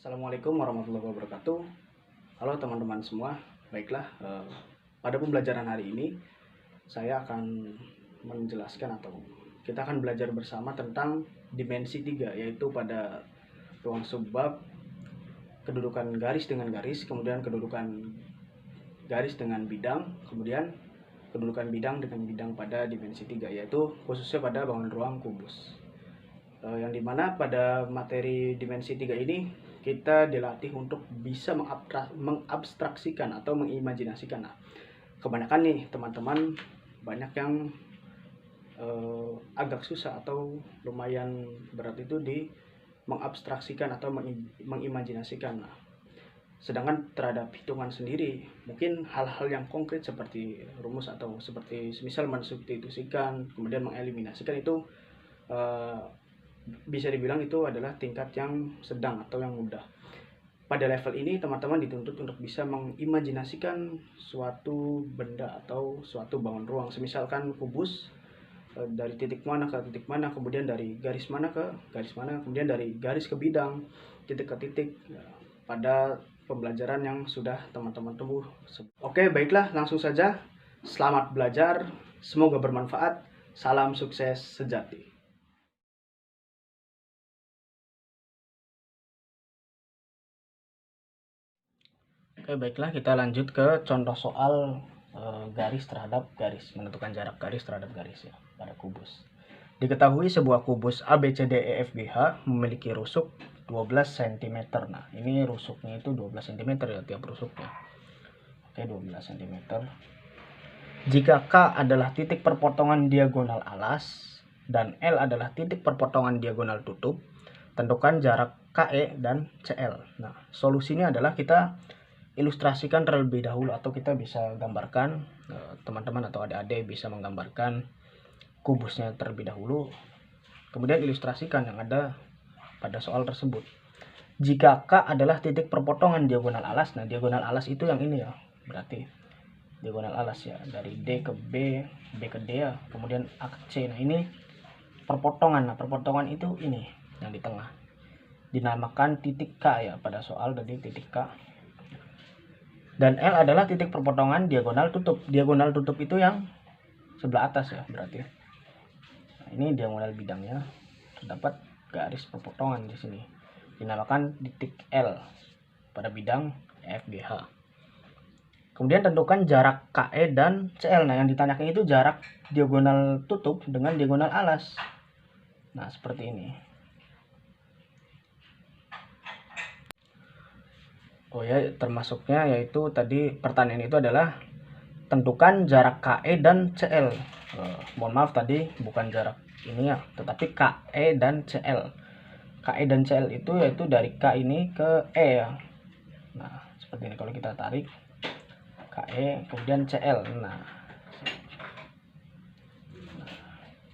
Assalamualaikum warahmatullahi wabarakatuh. Halo teman-teman semua. Baiklah, pada pembelajaran hari ini saya akan menjelaskan atau kita akan belajar bersama tentang dimensi 3, yaitu pada ruang subbab, kedudukan garis dengan garis, kemudian kedudukan garis dengan bidang, kemudian kedudukan bidang dengan bidang pada dimensi 3, yaitu khususnya pada bangunan ruang kubus. Yang dimana pada materi dimensi 3 ini kita dilatih untuk bisa mengabstraksikan atau mengimajinasikan. Nah, kebanyakan nih teman-teman banyak yang agak susah atau lumayan berat itu di mengabstraksikan atau mengimajinasikan. Nah, sedangkan terhadap hitungan sendiri mungkin hal-hal yang konkret seperti rumus atau seperti misal mensubstitusikan kemudian mengeliminasikan itu bisa dibilang itu adalah tingkat yang sedang atau yang mudah. Pada level ini teman-teman dituntut untuk bisa mengimajinasikan suatu benda atau suatu bangun ruang, semisalkan kubus dari titik mana ke titik mana, kemudian dari garis mana ke garis mana, kemudian dari garis ke bidang, titik ke titik, pada pembelajaran yang sudah teman-teman tempuh. Oke, baiklah, langsung saja. Selamat belajar, semoga bermanfaat. Salam sukses sejati. Oke, baiklah, kita lanjut ke contoh soal garis terhadap garis, menentukan jarak garis terhadap garis ya pada kubus. Diketahui sebuah kubus ABCDEFGH memiliki rusuk 12 cm. Nah, ini rusuknya itu 12 cm ya tiap rusuknya. Oke, 12 cm. Jika K adalah titik perpotongan diagonal alas dan L adalah titik perpotongan diagonal tutup, tentukan jarak KE dan CL. Nah, solusinya adalah kita ilustrasikan terlebih dahulu atau kita bisa gambarkan, teman-teman atau adik-adik bisa menggambarkan kubusnya terlebih dahulu, kemudian ilustrasikan yang ada pada soal tersebut. Jika K adalah titik perpotongan diagonal alas, nah diagonal alas itu yang ini ya, berarti diagonal alas ya, dari D ke B, B ke D ya, kemudian A ke C. Nah ini perpotongan, nah perpotongan itu ini yang di tengah dinamakan titik K ya pada soal tadi, titik K. Dan L adalah titik perpotongan diagonal tutup. Diagonal tutup itu yang sebelah atas ya berarti. Nah, ini diagonal bidangnya. Terdapat garis perpotongan di sini. Dinamakan titik L pada bidang FGH. Kemudian tentukan jarak KE dan CL. Nah, yang ditanyakan itu jarak diagonal tutup dengan diagonal alas. Nah, seperti ini. Oh ya, termasuknya yaitu tadi pertanyaan itu adalah tentukan jarak KE dan CL. Mohon maaf tadi bukan jarak ini ya, tetapi KE dan CL. KE dan CL itu yaitu dari K ini ke E ya. Nah, seperti ini kalau kita tarik KE kemudian CL. Nah,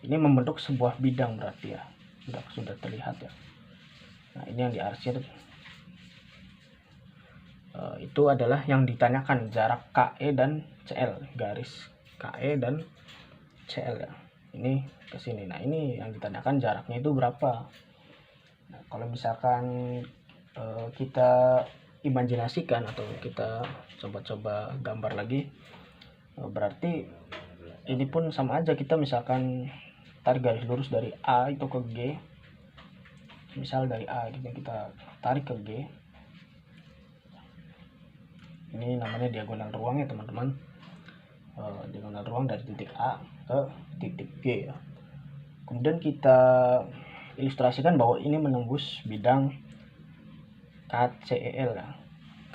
ini membentuk sebuah bidang berarti ya. Sudah terlihat ya. Nah, ini yang diarsir. Itu adalah yang ditanyakan jarak KE dan CL, garis KE dan CL ya. Ini ke sini. Nah, ini yang ditanyakan jaraknya itu berapa. Nah, kalau misalkan kita imajinasikan atau kita coba-coba gambar lagi, berarti ini pun sama aja, kita misalkan tarik garis lurus dari A itu ke G. Misal dari A kita tarik ke G. Ini namanya diagonal ruang ya teman-teman. Diagonal ruang dari titik A ke titik G ya. Kemudian kita ilustrasikan bahwa ini menembus bidang KCEL ya.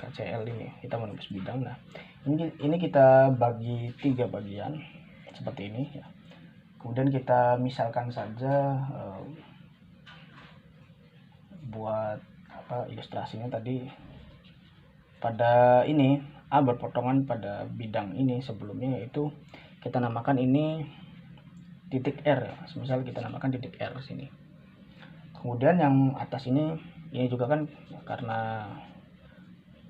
KCL ini kita menembus bidang. Nah, ini kita bagi 3 bagian seperti ini ya. Kemudian kita misalkan saja buat ilustrasinya tadi. Pada ini A berpotongan pada bidang ini sebelumnya, yaitu kita namakan ini titik R ya. Misal kita namakan titik R sini. Kemudian yang atas ini juga kan karena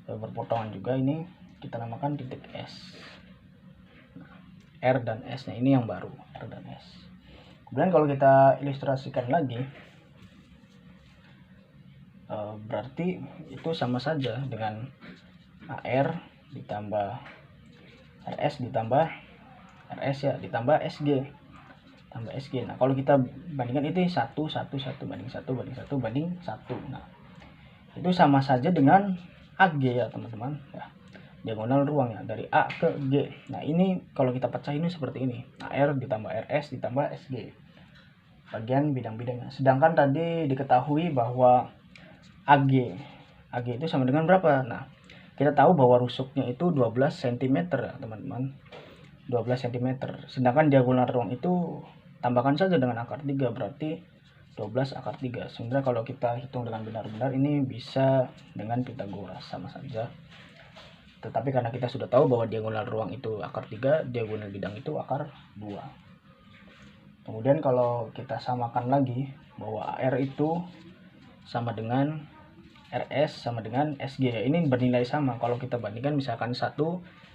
berpotongan juga, ini kita namakan titik S. R dan S nya ini yang baru, R dan S. Kemudian kalau kita ilustrasikan lagi, berarti itu sama saja dengan AR ditambah RS ditambah RS ya, ditambah SG tambah SG. Nah kalau kita bandingkan itu 1 banding 1 banding 1 banding 1. Nah itu sama saja dengan AG ya teman-teman ya, diagonal ruang ya dari A ke G. Nah ini kalau kita pecah ini seperti ini, AR ditambah RS ditambah SG bagian bidang-bidangnya. Sedangkan tadi diketahui bahwa AG itu sama dengan berapa? Nah kita tahu bahwa rusuknya itu 12 cm ya teman-teman, 12 cm. Sedangkan diagonal ruang itu tambahkan saja dengan akar 3, berarti 12 akar 3. Sebenarnya kalau kita hitung dengan benar-benar ini bisa dengan Pitagoras, sama saja. Tetapi karena kita sudah tahu bahwa diagonal ruang itu akar 3, diagonal bidang itu akar 2. Kemudian kalau kita samakan lagi bahwa AR itu sama dengan RS sama dengan SG ya, ini bernilai sama. Kalau kita bandingkan misalkan 1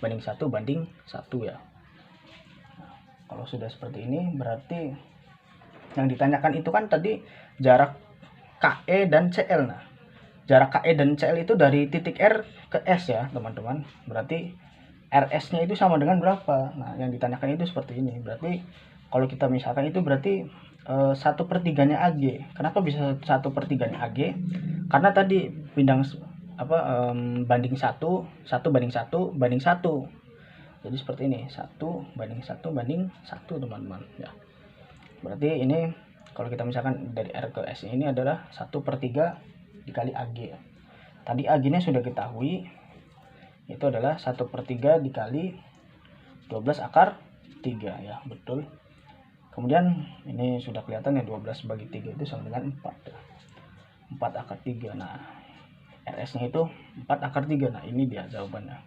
banding 1 banding 1 ya. Nah, kalau sudah seperti ini berarti yang ditanyakan itu kan tadi jarak KE dan CL. Nah jarak KE dan CL itu dari titik R ke S ya teman-teman, berarti RS nya itu sama dengan berapa. Nah yang ditanyakan itu seperti ini. Berarti kalau kita misalkan itu berarti 1/3 AG. Kenapa bisa 1/3 AG? Karena tadi bidang banding 1 banding 1 banding 1. Jadi seperti ini, 1 banding 1 banding 1 teman-teman ya. Berarti ini kalau kita misalkan dari R ke S ini adalah 1/3 dikali AG ya. Tadi AG nya sudah ketahui, itu adalah 1/3 dikali 12 akar 3 ya, betul. Kemudian ini sudah kelihatan ya, 12 bagi 3 itu sama dengan 4 ya. 4 akar 3. Nah RS nya itu 4 akar 3. Nah ini dia jawabannya.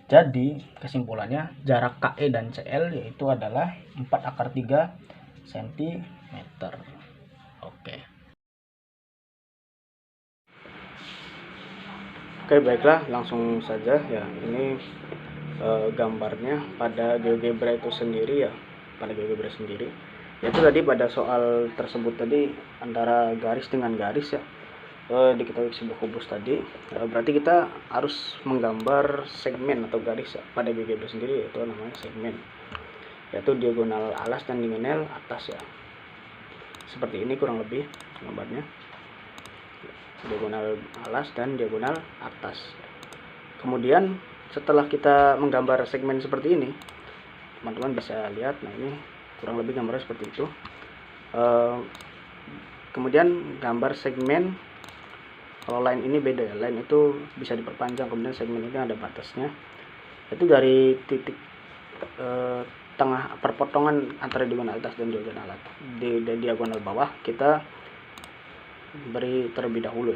Jadi kesimpulannya jarak KE dan CL yaitu adalah 4 akar 3 cm. Oke baiklah, langsung saja ya. Ini gambarnya pada GeoGebra itu sendiri ya, pada GeoGebra sendiri. Yaitu tadi pada soal tersebut tadi antara garis dengan garis ya, diketahui sebuah kubus tadi, berarti kita harus menggambar segmen atau garis ya, pada GeoGebra sendiri yaitu namanya segmen, yaitu diagonal alas dan diagonal atas ya. Seperti ini kurang lebih gambarnya, diagonal alas dan diagonal atas. Kemudian setelah kita menggambar segmen seperti ini, teman-teman bisa lihat. Nah ini kurang lebih gambarnya seperti itu. Kemudian gambar segmen, kalau line ini beda ya, line itu bisa diperpanjang, kemudian segmen ini ada batasnya, itu dari titik tengah perpotongan antara diagonal atas dan diagonal bawah kita beri terlebih dahulu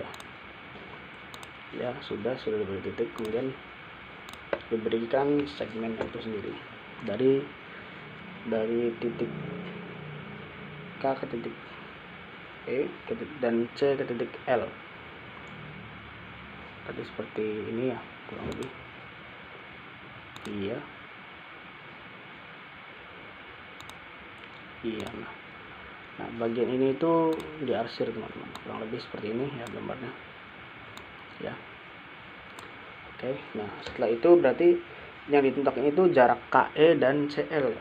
ya. Sudah diberi titik, kemudian diberikan segmen itu sendiri dari titik K ke titik E dan C ke titik L. Tadi seperti ini ya kurang lebih. Iya. Nah bagian ini itu diarsir teman-teman, kurang lebih seperti ini ya gambarnya ya. Oke, nah setelah itu berarti yang ditentukan itu jarak KE dan CL.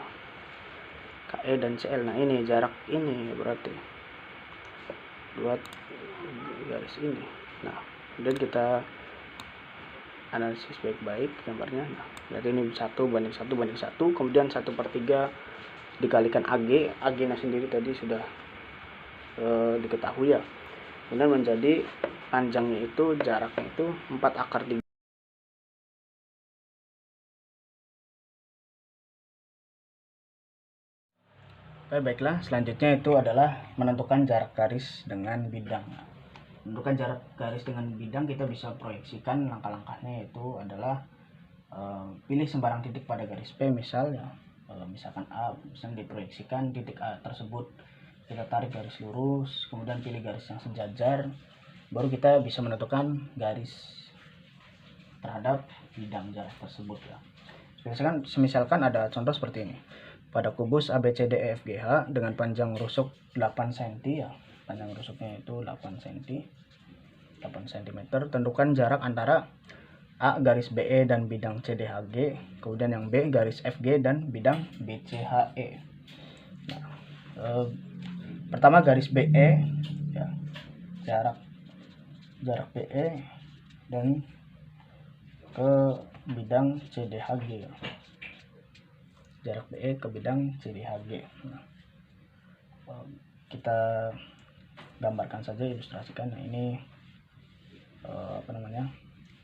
KE dan CL. Nah ini jarak ini berarti buat garis ini. Nah kemudian kita analisis baik-baik gambarnya. Nah berarti ini 1 banding 1 banding 1, kemudian 1/3 dikalikan AG nya sendiri tadi sudah diketahui ya. Kemudian menjadi panjangnya itu, jaraknya itu 4 akar 3. Oke baiklah, selanjutnya itu adalah menentukan jarak garis dengan bidang. Menentukan jarak garis dengan bidang kita bisa proyeksikan langkah-langkahnya, yaitu adalah pilih sembarang titik pada garis P misalnya. Misalkan A, misalnya diproyeksikan titik A tersebut, kita tarik garis lurus, kemudian pilih garis yang sejajar, baru kita bisa menentukan garis terhadap bidang jarak tersebut ya. Misalkan ada contoh seperti ini, pada kubus ABCDEFGH dengan panjang rusuk 8 cm ya, panjang rusuknya itu 8 cm. 8 cm. Tentukan jarak antara A garis BE dan bidang CDHG, kemudian yang B garis FG dan bidang BCHE. Nah, pertama garis BE ya, jarak BE dan ke bidang CDHG, jarak BE ke bidang CDHG. Nah, kita gambarkan saja, ilustrasikan. Nah, ini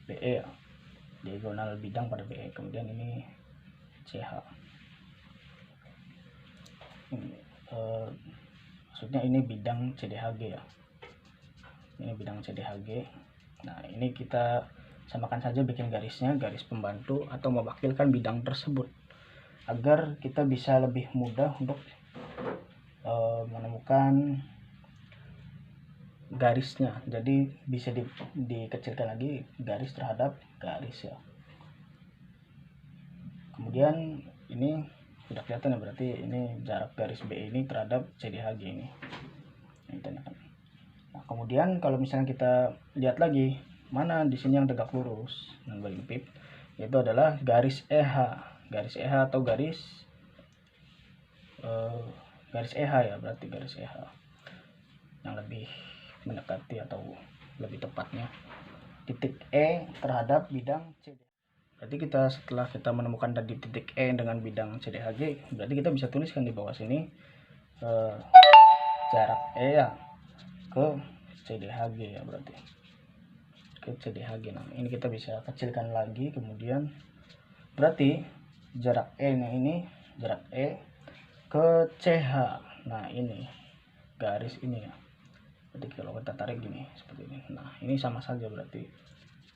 BE ya, diagonal bidang pada BE, kemudian ini CH. Maksudnya ini bidang CDHG ya, ini bidang CDHG. Nah, ini kita samakan saja, bikin garisnya garis pembantu atau mewakilkan bidang tersebut agar kita bisa lebih mudah untuk menemukan garisnya. Jadi bisa dikecilkan lagi garis terhadap garis ya. Kemudian ini sudah kelihatan ya, berarti ini jarak garis B ini terhadap CDHG ini. Nah, kemudian kalau misalnya kita lihat lagi, mana di sini yang tegak lurus dan berlimpip, yaitu adalah garis EH. Garis EH atau garis EH ya, berarti garis EH yang lebih mendekati atau lebih tepatnya titik E terhadap bidang CD. Berarti setelah kita menemukan tadi titik E dengan bidang CDHG, berarti kita bisa tuliskan di bawah sini jarak E ya ke CDHG ya, berarti ke CDHG. Nah, ini kita bisa kecilkan lagi, kemudian berarti jarak E ini jarak E ke CH. Nah, ini garis ini ya, jadi kalau kita tarik gini seperti ini. Nah, ini sama saja berarti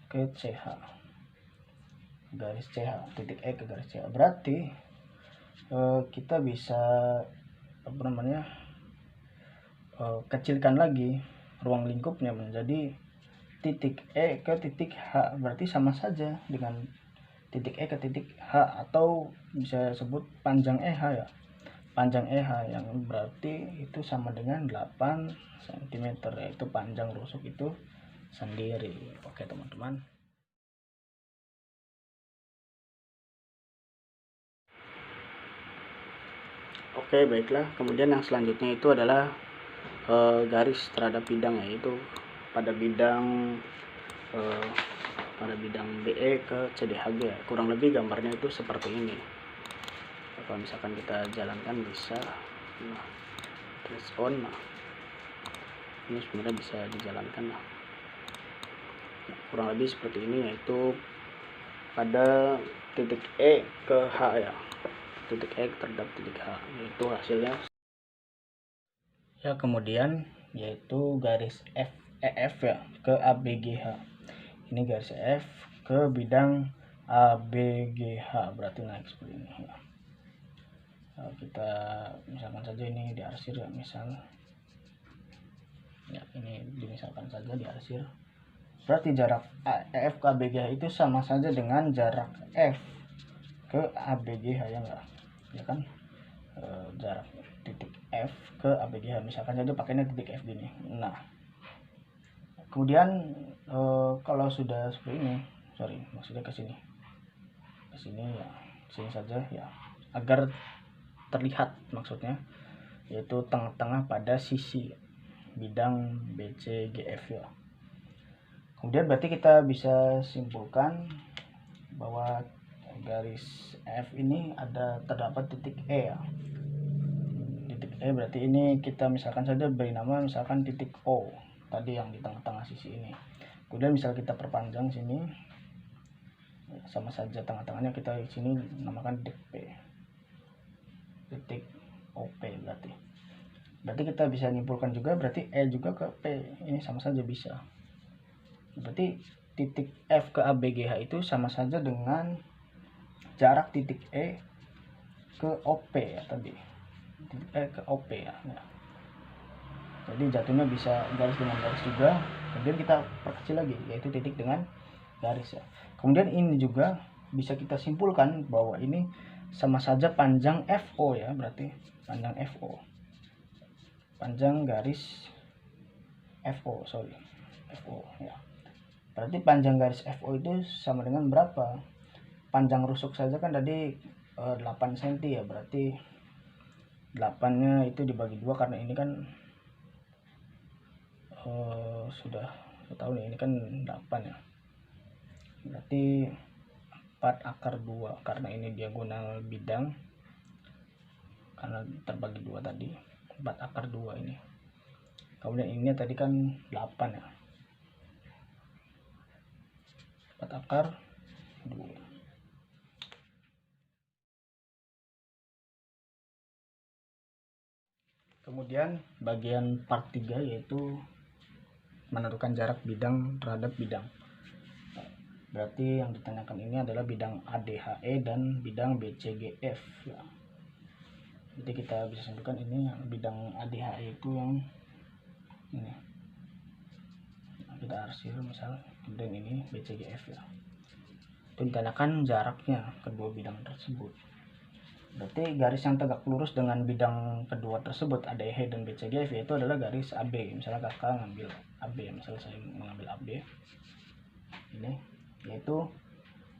ke CH, garis CH, titik E ke garis CH. Berarti kita bisa kecilkan lagi ruang lingkupnya menjadi titik E ke titik H. Berarti sama saja dengan titik E ke titik H, atau bisa sebut panjang EH ya, panjang EH, yang berarti itu sama dengan 8 cm, yaitu panjang rusuk itu sendiri. Oke teman-teman. Oke, baiklah. Kemudian yang selanjutnya itu adalah garis terhadap bidang, yaitu pada bidang BE ke CDHG ya. Kurang lebih gambarnya itu seperti ini. Kalau misalkan kita jalankan bisa press on. Nah, ini sebenarnya bisa dijalankan. Nah, kurang lebih seperti ini, yaitu pada titik E ke H ya, titik E terhadap titik H, yaitu hasilnya ya. Kemudian yaitu garis EF ya ke ABGH. Ini garis EF ke bidang ABGH, berarti naik seperti ini ya. Kita misalkan saja ini diarsir ya, misal ya, ini dimisalkan saja diarsir. Berarti jarak EF ke ABGH itu sama saja dengan jarak F ke ABGH ya enggak, ya kan? Jarak titik F ke ABGH, misalkan saja pakainya titik F gini. Nah, kemudian kalau sudah seperti ini, maksudnya ke sini ya, sini saja ya, agar terlihat maksudnya, yaitu tengah-tengah pada sisi bidang BCGF ya. Kemudian berarti kita bisa simpulkan bahwa garis F ini terdapat titik E ya. Titik E berarti ini kita misalkan saja beri nama misalkan titik O tadi yang di tengah-tengah sisi ini. Kemudian misal kita perpanjang sini, sama saja tengah-tengahnya kita di sini namakan titik P, titik OP. Berarti kita bisa nyimpulkan juga berarti E juga ke P ini sama saja bisa. Berarti titik F ke ABGH itu sama saja dengan jarak titik E ke OP ya tadi, titik E ke OP ya. Jadi jatuhnya bisa garis dengan garis juga. Kemudian kita perkecil lagi, yaitu titik dengan garis ya. Kemudian ini juga bisa kita simpulkan bahwa ini sama saja panjang FO ya, berarti panjang FO, panjang garis FO, FO ya. Berarti panjang garis FO itu sama dengan berapa? Panjang rusuk saja kan tadi 8 cm ya, berarti 8-nya itu dibagi 2 karena ini kan sudah tahu nih, ini kan 8 ya. Berarti 4/2 karena ini diagonal bidang, karena terbagi 2 tadi, 4/2 ini. Kemudian ini tadi kan 8 ya, 4/2. Kemudian bagian part 3 yaitu menentukan jarak bidang terhadap bidang. Berarti yang ditanyakan ini adalah bidang ADHE dan bidang BCGF ya. Jadi kita bisa simpulkan ini bidang ADHE itu yang ini. Nah, kita arsir misal, kemudian ini BCGF ya. Itu ditanyakan jaraknya kedua bidang tersebut. Berarti garis yang tegak lurus dengan bidang kedua tersebut ADHE dan BCGF yaitu adalah garis AB. Misalnya kakak ngambil AB, misalnya saya mengambil AB ini, yaitu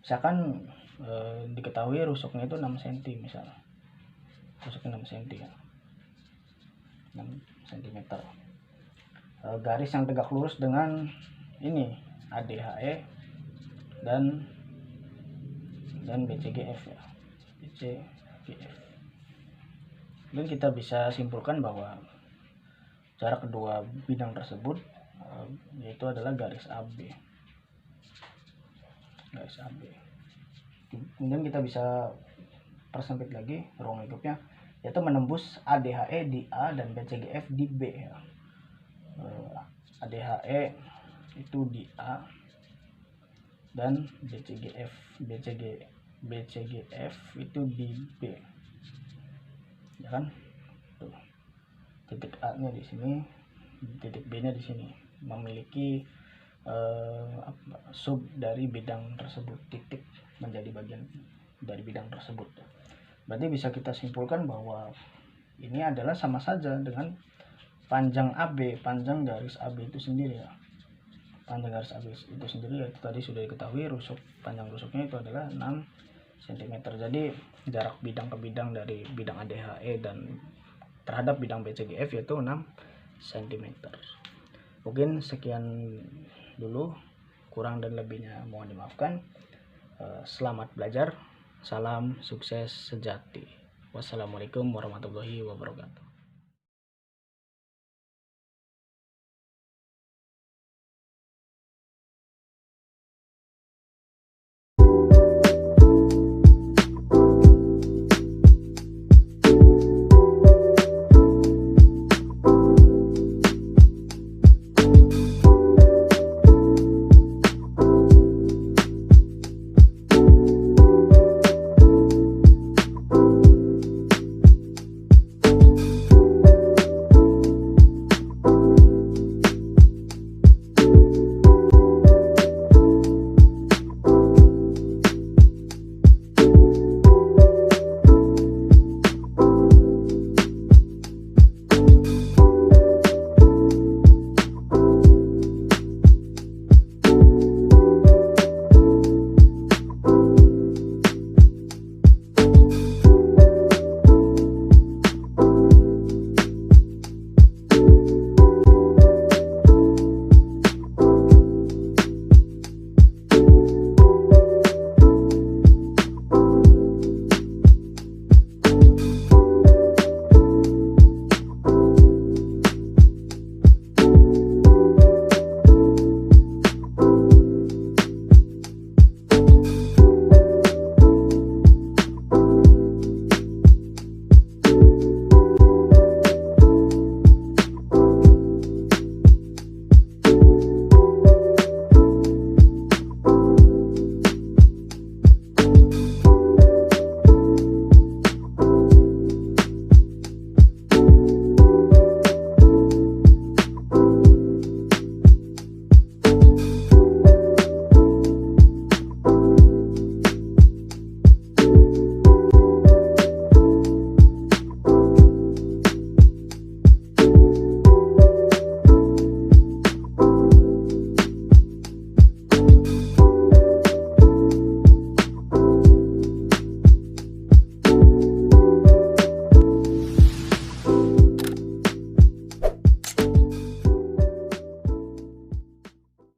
misalkan diketahui rusuknya itu 6 cm misalnya, rusuknya 6 cm ya, 6 cm. Garis yang tegak lurus dengan ini ADHE dan BCGF ya, BCGF. Dan kita bisa simpulkan bahwa jarak kedua bidang tersebut yaitu adalah garis AB. Garis AB. Kemudian kita bisa persempit lagi ruang lingkupnya, yaitu menembus ADHE di A dan BCGF di B ya. ADHE itu di A dan BCGF itu di B ya kan. Tuh, titik A nya di sini, titik B nya di sini, memiliki sub dari bidang tersebut, titik menjadi bagian dari bidang tersebut. Berarti bisa kita simpulkan bahwa ini adalah sama saja dengan panjang AB, panjang garis AB itu sendiri ya. Panjang garis AB itu sendiri yaitu tadi sudah diketahui rusuk, panjang rusuknya itu adalah 6 cm. Jadi jarak bidang ke bidang dari bidang ADHE dan terhadap bidang BCGF yaitu 6 cm. Mungkin sekian dulu, kurang dan lebihnya mohon dimaafkan. Selamat belajar, salam sukses sejati. Wassalamualaikum warahmatullahi wabarakatuh.